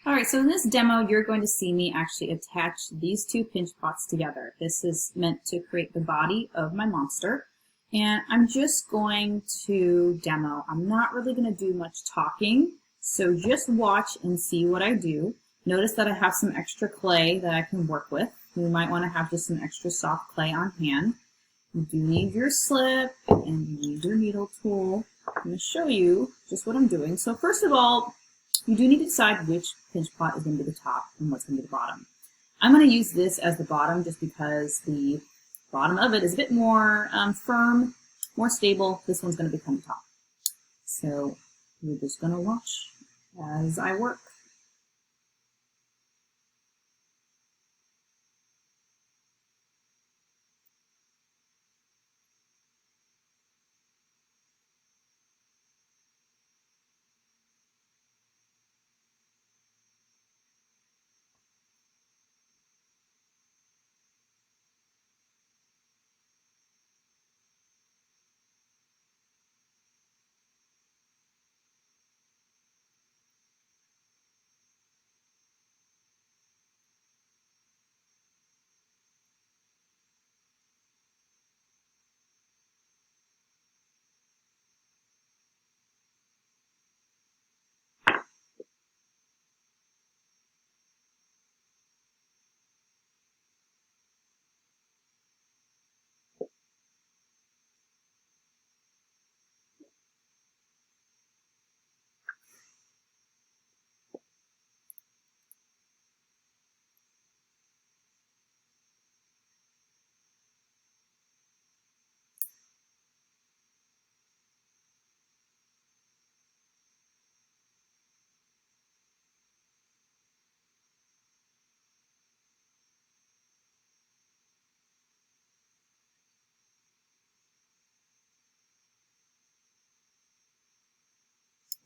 All right, so in this demo, you're going to see me actually attach these two pinch pots together. This is meant to create the body of my monster. And I'm just going to demo. I'm not really going to do much talking, so just watch and see what I do. Notice that I have some extra clay that I can work with. You might want to have just some extra soft clay on hand. You do need your slip and you need your needle tool. I'm going to show you just what I'm doing. So first of all, you do need to decide which pinch pot is going to be the top and what's going to be the bottom. I'm going to use this as the bottom just because the bottom of it is a bit more firm, more stable. This one's going to become the top. So you're just going to watch as I work.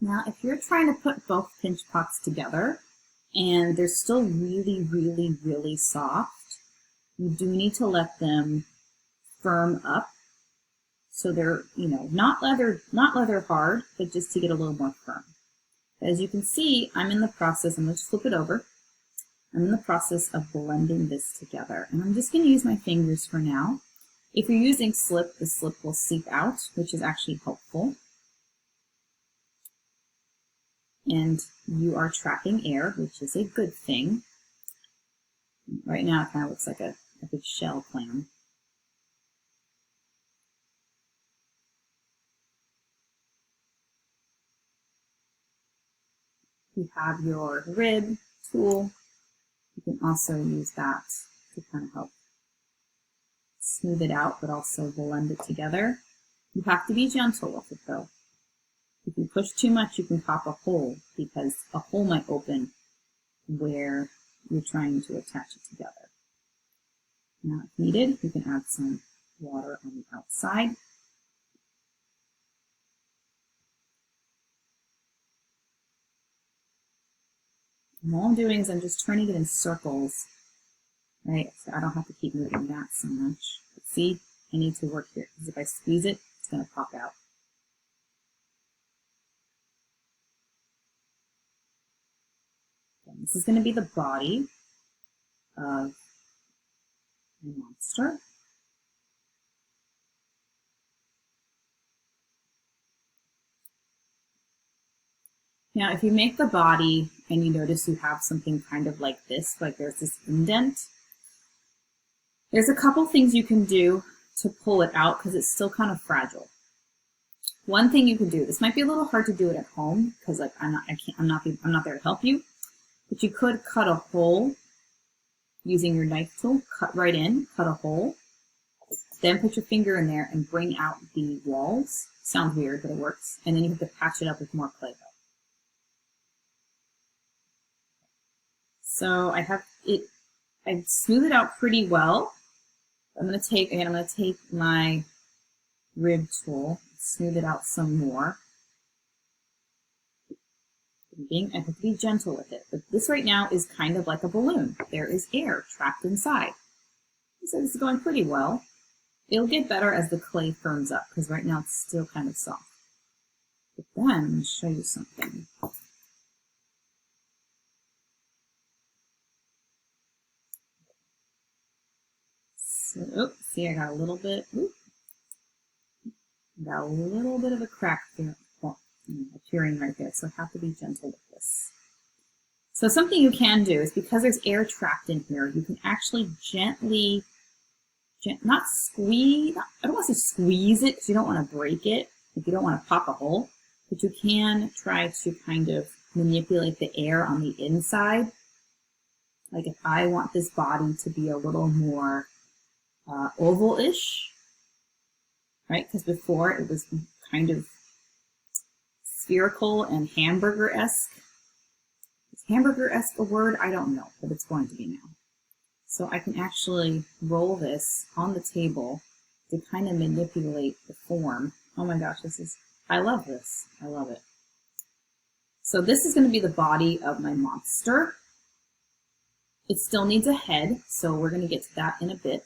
Now, if you're trying to put both pinch pots together and they're still really soft, you do need to let them firm up. So they're, not leather hard, but just to get a little more firm. As you can see, I'm in the process, I'm going to flip it over. I'm in the process of blending this together. And I'm just going to use my fingers for now. If you're using slip, the slip will seep out, which is actually helpful. And you are trapping air, which is a good thing. Right now it kind of looks like a big shell clam. You have your rib tool. You can also use that to kind of help smooth it out, but also blend it together. You have to be gentle with it though. If you push too much, you can pop a hole because a hole might open where you're trying to attach it together. Now, if needed, you can add some water on the outside. And all I'm doing is I'm just turning it in circles, right? So I don't have to keep moving that so much. But see, I need to work here because if I squeeze it, it's going to pop out. This is going to be the body of the monster. Now, if you make the body and you notice you have something kind of like this, like there's this indent, there's a couple things you can do to pull it out because it's still kind of fragile. One thing you can do, this might be a little hard to do it at home because like I'm not there to help you, but you could cut a hole using your knife tool, cut right in, cut a hole, then put your finger in there and bring out the walls. Sounds weird, but it works. And then you have to patch it up with more clay though. So I smooth it out pretty well. I'm going to take my rib tool, smooth it out some more. I have to be gentle with it, but this right now is kind of like a balloon. There is air trapped inside. So this is going pretty well. It'll get better as the clay firms up, because right now it's still kind of soft. But then I'm going to show you something. So, oh, see, I got a little bit, got a little bit of a crack there, appearing right there. So I have to be gentle with this. So something you can do is, because there's air trapped in here, you can actually gently, not squeeze, I don't want to say squeeze it because you don't want to break it, if you don't want to pop a hole, but you can try to kind of manipulate the air on the inside. Like if I want this body to be a little more oval-ish, right? Because before it was kind of spherical and hamburger-esque. Is hamburger-esque a word? I don't know, but it's going to be now. So I can actually roll this on the table to kind of manipulate the form. Oh my gosh, I love this. I love it. So this is going to be the body of my monster. It still needs a head, so we're going to get to that in a bit.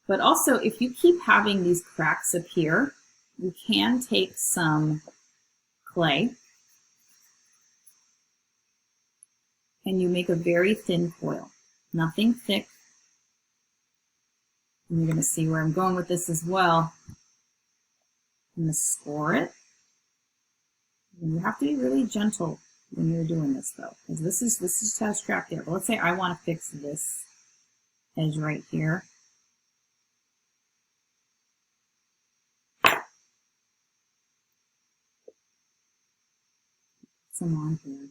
But also, if you keep having these cracks appear, you can take some clay and you make a very thin coil. Nothing thick. And you're going to see where I'm going with this as well. I'm going to score it. And you have to be really gentle when you're doing this, though, because this is has trapped there. But let's say I want to fix this edge right here. Some on here.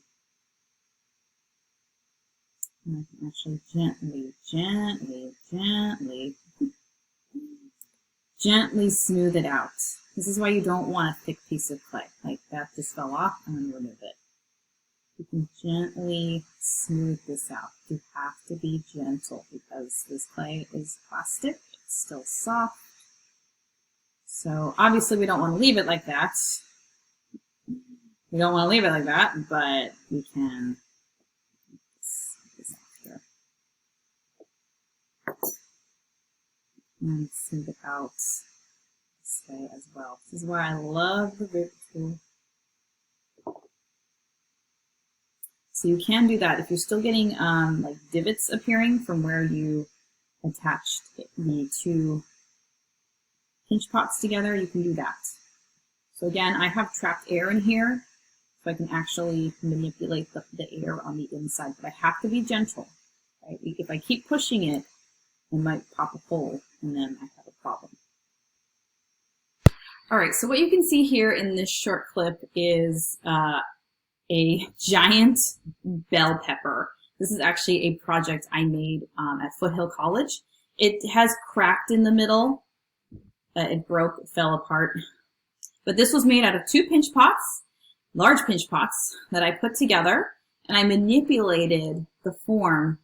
And I can actually gently smooth it out. This is why you don't want a thick piece of clay. Like that just fell off, I'm going to remove it. You can gently smooth this out. You have to be gentle because this clay is plastic. It's still soft. So obviously we don't want to leave it like that. We don't want to leave it like that, but we can get this off here. And smooth it out this way as well. This is why I love the rivet tool. So you can do that if you're still getting like divots appearing from where you attached the two pinch pots together. You can do that. So again, I have trapped air in here, so I can actually manipulate the air on the inside, but I have to be gentle. Right? If I keep pushing it, it might pop a hole, and then I have a problem. All right, so what you can see here in this short clip is a giant bell pepper. This is actually a project I made at Foothill College. It has cracked in the middle. It broke, it fell apart. But this was made out of 2 pinch pots, large pinch pots, that I put together, and I manipulated the form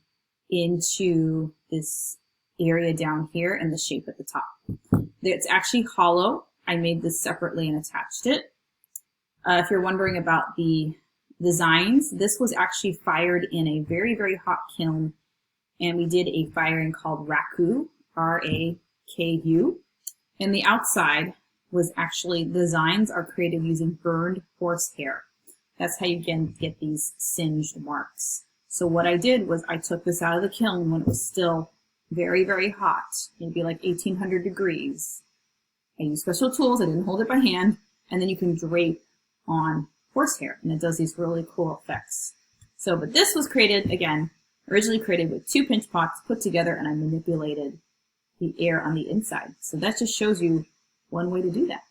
into this area down here and the shape at the top. It's actually hollow. I made this separately and attached it. If you're wondering about the designs, this was actually fired in a very, very hot kiln, and we did a firing called Raku, R-A-K-U, and the outside was actually, designs are created using burned horsehair. That's how you get these singed marks. So what I did was I took this out of the kiln when it was still very, very hot, maybe like 1800 degrees. I used special tools, I didn't hold it by hand, and then you can drape on horsehair, and it does these really cool effects. So, but this was created, again, originally created with 2 pinch pots put together, and I manipulated the air on the inside. So that just shows you one way to do that.